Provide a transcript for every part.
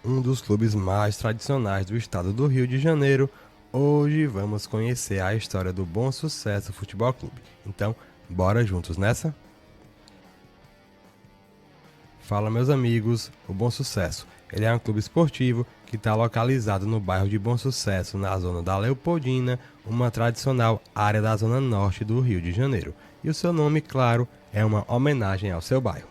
Um dos clubes mais tradicionais do estado do Rio de Janeiro. Hoje vamos conhecer a história do Bom Sucesso Futebol Clube. Então, bora juntos nessa? Fala, meus amigos, o Bom Sucesso. Ele é um clube esportivo que está localizado no bairro de Bom Sucesso, na zona da Leopoldina, uma tradicional área da zona norte do Rio de Janeiro. E o seu nome, claro, é uma homenagem ao seu bairro.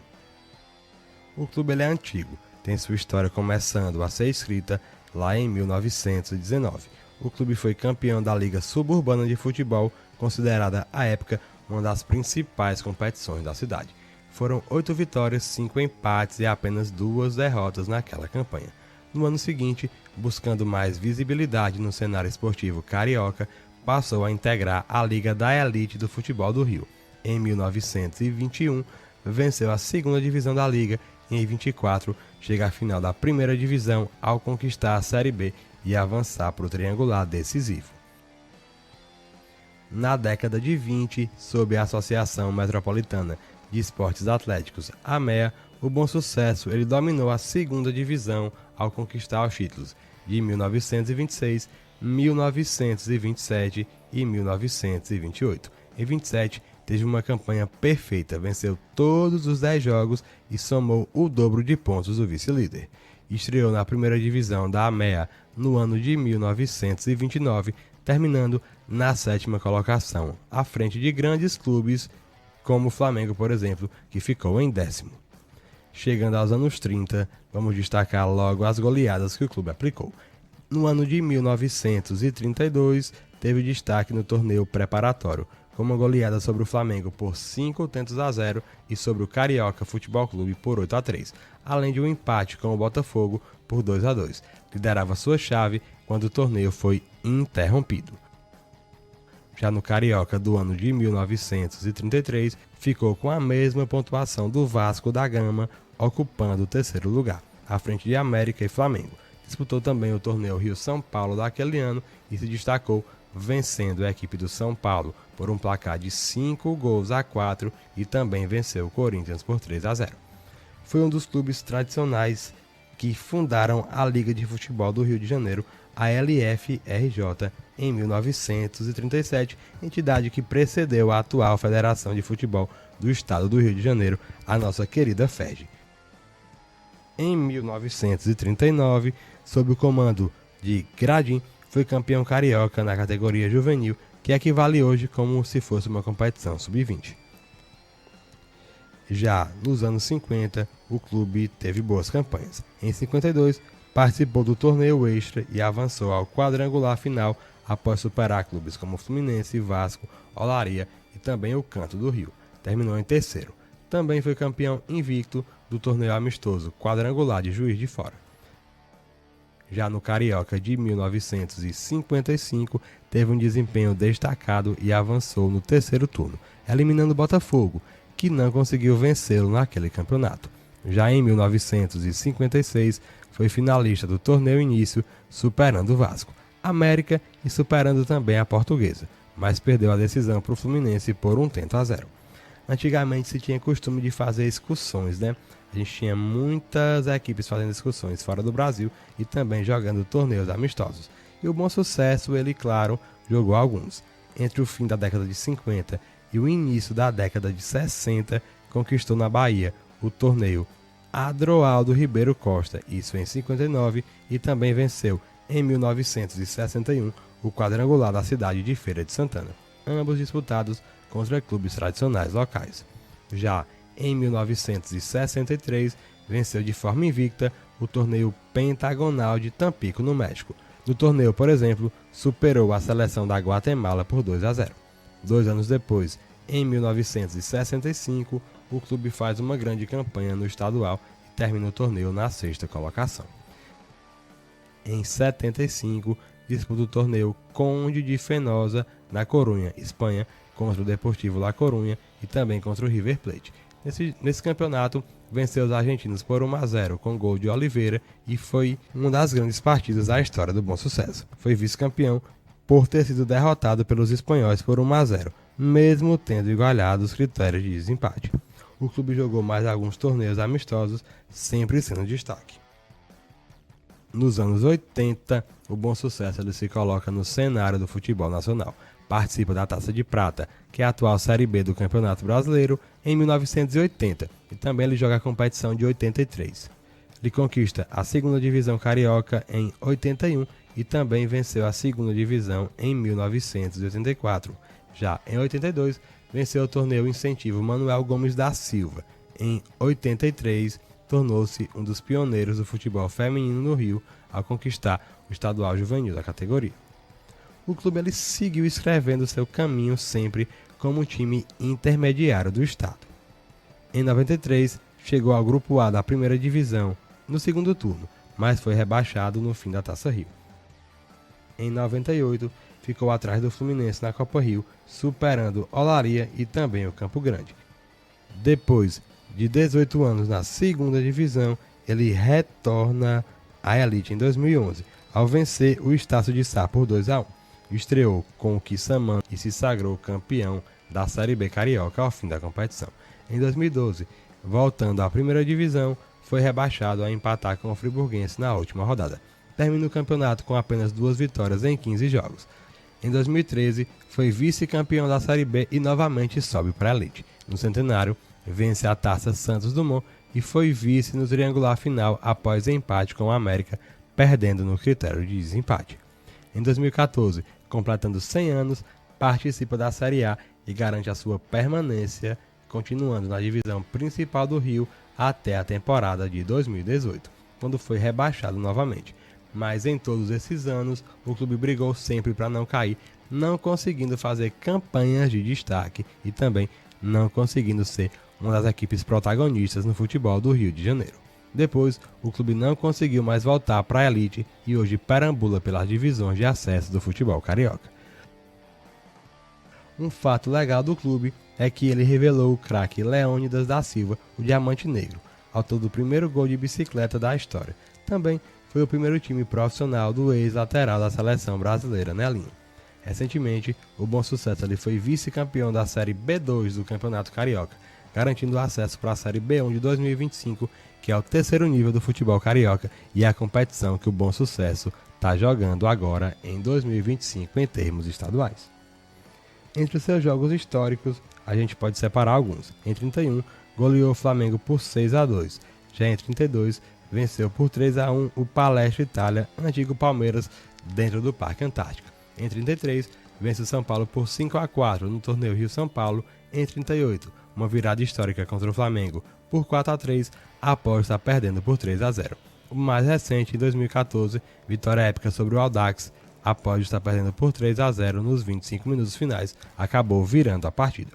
O clube ele é antigo, tem sua história começando a ser escrita lá em 1919. O clube foi campeão da Liga Suburbana de Futebol, considerada à época uma das principais competições da cidade. Foram 8 vitórias, 5 empates e apenas 2 derrotas naquela campanha. No ano seguinte, buscando mais visibilidade no cenário esportivo carioca, passou a integrar a Liga da Elite do Futebol do Rio. Em 1921, venceu a segunda divisão da Liga e em 24 chega à final da primeira divisão ao conquistar a Série B e avançar para o triangular decisivo. Na década de 20, sob a Associação Metropolitana de Esportes Atléticos, AMEA, o Bom Sucesso ele dominou a segunda divisão ao conquistar os títulos de 1926, 1927 e 1928. Em 27, teve uma campanha perfeita, venceu todos os 10 jogos e somou o dobro de pontos do vice-líder. Estreou na primeira divisão da AMEA no ano de 1929, terminando na 7ª colocação, à frente de grandes clubes como o Flamengo, por exemplo, que ficou em 10º. Chegando aos anos 30, vamos destacar logo as goleadas que o clube aplicou. No ano de 1932, teve destaque no torneio preparatório, com uma goleada sobre o Flamengo por 5-0 e sobre o Carioca Futebol Clube por 8-3, além de um empate com o Botafogo por 2-2. Liderava sua chave quando o torneio foi interrompido. Já no Carioca do ano de 1933, ficou com a mesma pontuação do Vasco da Gama, ocupando o 3º lugar, à frente de América e Flamengo. Disputou também o torneio Rio-São Paulo daquele ano e se destacou vencendo a equipe do São Paulo por um placar de 5-4 e também venceu o Corinthians por 3-0. Foi um dos clubes tradicionais que fundaram a Liga de Futebol do Rio de Janeiro, a LFRJ, em 1937, entidade que precedeu a atual Federação de Futebol do Estado do Rio de Janeiro, a nossa querida FERJ. Em 1939, sob o comando de Gradim, foi campeão carioca na categoria juvenil, que equivale hoje como se fosse uma competição sub-20. Já nos anos 50, o clube teve boas campanhas. Em 52, participou do torneio extra e avançou ao quadrangular final após superar clubes como Fluminense, Vasco, Olaria e também o Canto do Rio. Terminou em 3º. Também foi campeão invicto do torneio amistoso quadrangular de Juiz de Fora. Já no Carioca de 1955, teve um desempenho destacado e avançou no 3º turno, eliminando o Botafogo, que não conseguiu vencê-lo naquele campeonato. Já em 1956, foi finalista do torneio início, superando o Vasco, América e superando também a Portuguesa, mas perdeu a decisão para o Fluminense por 1-0. Antigamente se tinha costume de fazer excursões, né? A gente tinha muitas equipes fazendo excursões fora do Brasil e também jogando torneios amistosos. E o Bom Sucesso, ele, claro, jogou alguns. Entre o fim da década de 50 e o início da década de 60, conquistou na Bahia o torneio Adroaldo Ribeiro Costa, isso em 59, e também venceu em 1961 o quadrangular da cidade de Feira de Santana, ambos disputados contra clubes tradicionais locais. Já em 1963, venceu de forma invicta o torneio Pentagonal de Tampico, no México. No torneio, por exemplo, superou a seleção da Guatemala por 2-0. 2 anos depois, em 1965, o clube faz uma grande campanha no estadual e termina o torneio na 6ª colocação. Em 75, disputa o torneio Conde de Fenosa, na Corunha, Espanha, contra o Deportivo La Coruña e também contra o River Plate. Nesse campeonato, venceu os argentinos por 1-0 com gol de Oliveira e foi uma das grandes partidas da história do Bom Sucesso. Foi vice-campeão por ter sido derrotado pelos espanhóis por 1-0, mesmo tendo igualado os critérios de desempate. O clube jogou mais alguns torneios amistosos, sempre sendo destaque. Nos anos 80, o Bom Sucesso ele se coloca no cenário do futebol nacional. Participa da Taça de Prata, que é a atual Série B do Campeonato Brasileiro, em 1980, e também ele joga a competição de 83. Ele conquista a 2ª Divisão Carioca em 81 e também venceu a 2ª Divisão em 1984. Já em 82, venceu o torneio Incentivo Manuel Gomes da Silva. Em 83, tornou-se um dos pioneiros do futebol feminino no Rio ao conquistar o estadual juvenil da categoria. O clube ele seguiu escrevendo seu caminho sempre como time intermediário do estado. Em 93, chegou ao Grupo A da primeira divisão no segundo turno, mas foi rebaixado no fim da Taça Rio. Em 98, ficou atrás do Fluminense na Copa Rio, superando Olaria e também o Campo Grande. Depois de 18 anos na 2ª divisão, ele retorna à elite em 2011, ao vencer o Estácio de Sá por 2-1. Estreou com o Kissamã e se sagrou campeão da Série B Carioca ao fim da competição. Em 2012, voltando à primeira divisão, foi rebaixado a empatar com o Friburguense na última rodada. Termina o campeonato com apenas 2 vitórias em 15 jogos. Em 2013, foi vice-campeão da Série B e novamente sobe para a elite. No Centenário, vence a Taça Santos Dumont e foi vice no triangular final após empate com o América, perdendo no critério de desempate. Em 2014, completando 100 anos, participa da Série A e garante a sua permanência, continuando na divisão principal do Rio até a temporada de 2018, quando foi rebaixado novamente. Mas em todos esses anos, o clube brigou sempre para não cair, não conseguindo fazer campanhas de destaque e também não conseguindo ser uma das equipes protagonistas no futebol do Rio de Janeiro. Depois, o clube não conseguiu mais voltar para a elite e hoje perambula pelas divisões de acesso do futebol carioca. Um fato legal do clube é que ele revelou o craque Leônidas da Silva, o Diamante Negro, autor do primeiro gol de bicicleta da história. Também foi o primeiro time profissional do ex-lateral da seleção brasileira, Nelinho. Recentemente, o Bom Sucesso ele foi vice-campeão da Série B2 do Campeonato Carioca, garantindo acesso para a Série B1 de 2025, que é o 3º nível do futebol carioca e é a competição que o Bom Sucesso está jogando agora em 2025 em termos estaduais. Entre os seus jogos históricos, a gente pode separar alguns. Em 31, goleou o Flamengo por 6-2. Já em 32, venceu por 3-1 o Palestra Itália, antigo Palmeiras, dentro do Parque Antártica. Em 33, vence o São Paulo por 5-4 no torneio Rio-São Paulo. Em 38, uma virada histórica contra o Flamengo por 4-3, após estar perdendo por 3-0. O mais recente, em 2014, vitória épica sobre o Audax, após estar perdendo por 3-0 nos 25 minutos finais, acabou virando a partida.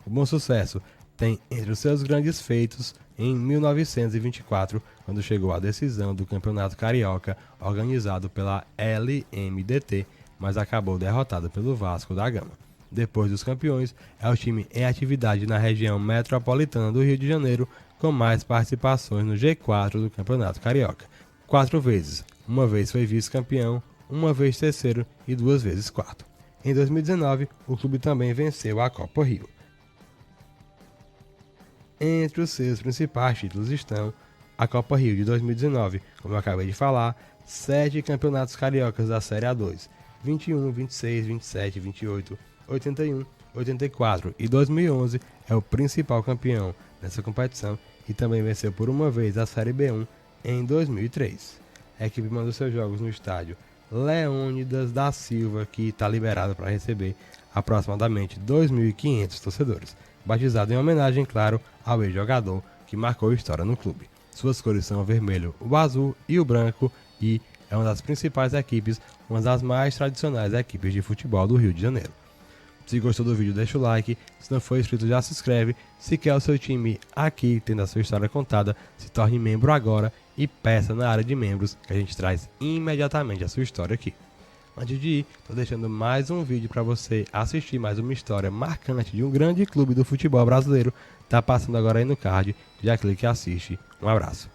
O Bom Sucesso tem entre os seus grandes feitos em 1924, quando chegou à decisão do Campeonato Carioca, organizado pela LMDT, mas acabou derrotado pelo Vasco da Gama. Depois dos campeões, é o time em atividade na região metropolitana do Rio de Janeiro, com mais participações no G4 do Campeonato Carioca. 4 vezes, uma vez foi vice-campeão, uma vez terceiro e 2 vezes quarto. Em 2019, o clube também venceu a Copa Rio. Entre os seus principais títulos estão a Copa Rio de 2019, como eu acabei de falar, 7 campeonatos cariocas da Série A2, 21, 26, 27, 28, 81, 84 e 2011 é o principal campeão nessa competição e também venceu por uma vez a Série B1 em 2003. A equipe manda seus jogos no estádio Leônidas da Silva, que está liberado para receber aproximadamente 2.500 torcedores, batizado em homenagem, claro, ao ex-jogador que marcou história no clube. Suas cores são o vermelho, o azul e o branco e é uma das principais equipes, uma das mais tradicionais equipes de futebol do Rio de Janeiro. Se gostou do vídeo, deixa o like, se não for inscrito já se inscreve, se quer o seu time aqui tendo a sua história contada, se torne membro agora e peça na área de membros que a gente traz imediatamente a sua história aqui. Antes de ir, estou deixando mais um vídeo para você assistir mais uma história marcante de um grande clube do futebol brasileiro, tá passando agora aí no card, já clique e assiste. Um abraço.